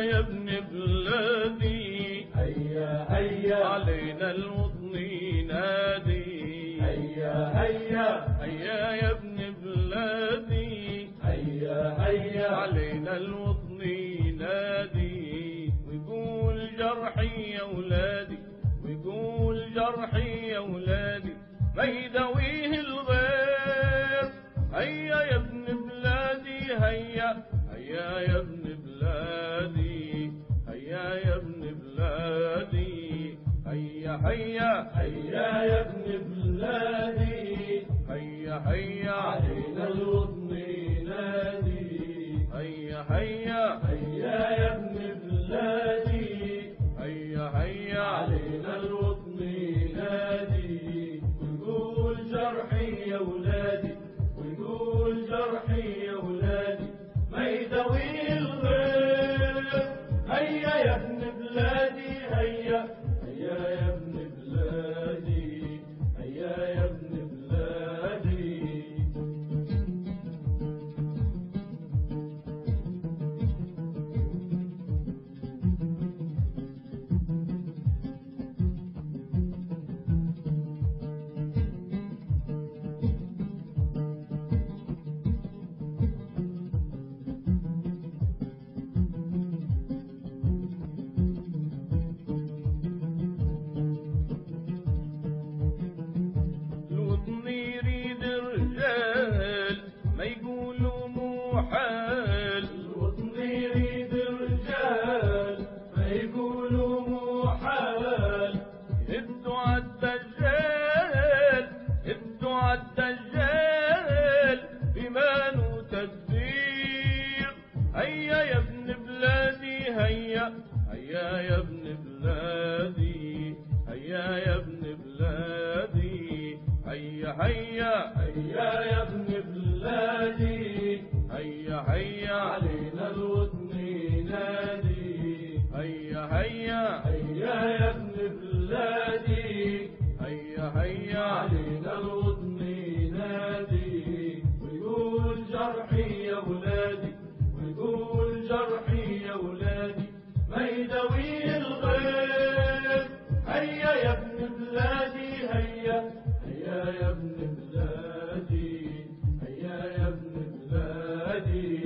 يا ابن بلادي هيا هيا علينا الوطن ينادي. هيا هيا هيا يا ابن بلادي هيا هيا علينا الوطن ينادي. ويقول جرحي يا ولادي، ويقول جرحي يا ولادي ما يداويه الغير. هيا يا ابن بلادي هيا، هيا يا ابن بلادي، هيا يا ابن بلادي، هيا هيا هيا يا ابن بلادي هيا هيا علينا الوطن ينادي. هيا هيا هيا يا ابن بلادي هيا هيا علينا الوطن ينادي. ويقول جرحي يا ولادي، ويقول جرحي يا ولادي ما يداوي الغير. هيا يا ابن بلادي هيا، هيا يا ابن بلادي، هيا يا ابن بلادي. الوطن يريد رجال ما يقولوا محال. الوطن يريد رجال ما يقولوا محال. هدوا عالدجال، هدوا عالدجال بإيمان وتدبير. هيا يا ابن بلادي هيا، هيا يا ابن بلادي، هيا يا ابن بلادي، هيا هيا هيا يا ابن بلادي هيا هيا علينا الوطن ينادي. هيا هيا هيا يا ابن بلادي هيا هيا علينا الوطن ينادي. ويقول جرحي يا ولادي، ويقول جرحي يا ولادي ما يداوي الغير. هيا يا ابن بلادي هيا، هيا يا ابن بلادي، هيا يا ابن بلادي.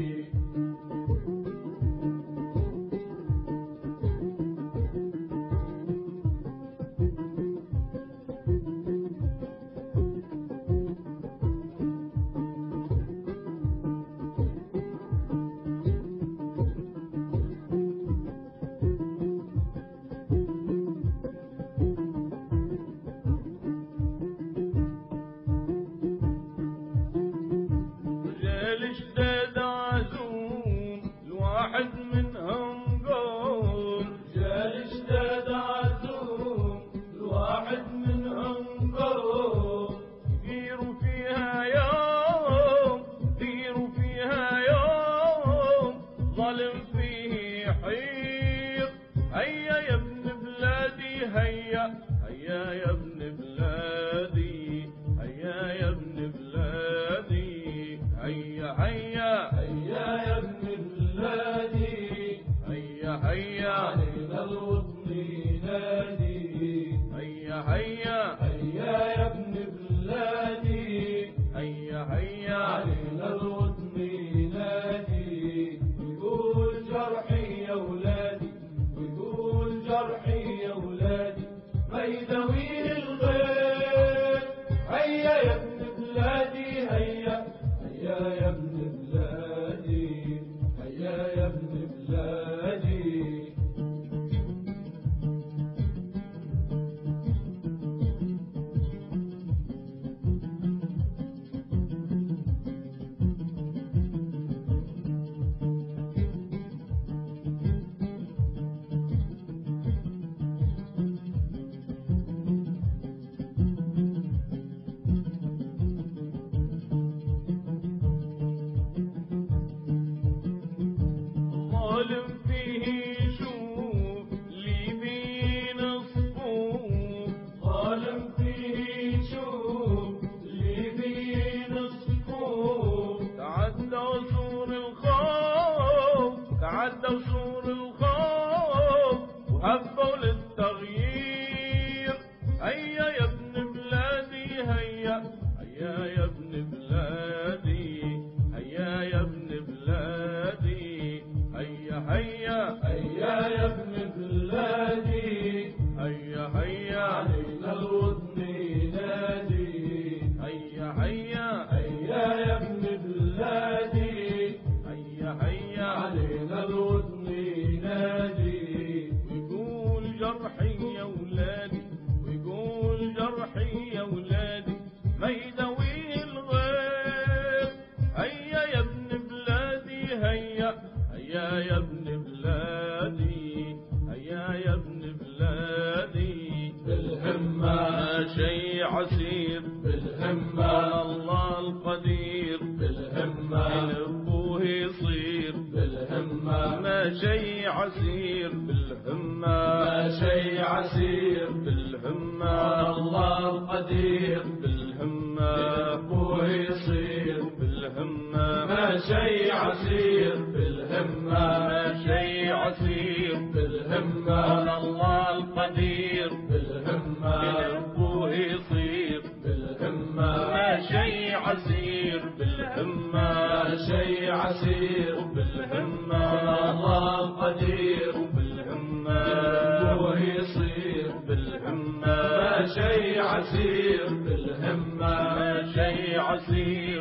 رجال اشتاد عزوم الواحد منهم قوم. رجال اشتاد عزوم الواحد منهم قوم. يديروا فيها يوم، يديروا فيها يوم ظالم فيه يحير. هيا يا ابن بلادي هيا، هيا يا ابن بلادي، هيا يا ابن بلادي، هيا هيا هيا يا ابن بلادي هيا هيا علينا الوطن ينادي. هيا هيا هيا يا ابن بلادي هيا هيا علينا الوطن ينادي. ويقول جرحي يا ولادي، ويقول جرحي يا ولادي ما يداويه الغير. هيا يا ابن بلادي هيا، هيا يا ابن بلادي، هيا يا ابن بلادي. عسير بالهمة على الله القدير بالهمة يحبوه يصير بالهمة ما شي عسير بالهمة ما شي عسير بالهمة على الله القدير بالهمة يحبوه يصير بالهمة ما شي عسير بالهمة ما شي عسير بالهمة على الله القدير بالهمة يحبوه يصير بالهمة ما شي عسير بالهمة ما شي عسير بالهمة على الله القدير بالهمة يحبوه يصير بالهمة ما شي عسير بالهمة ما شي عسير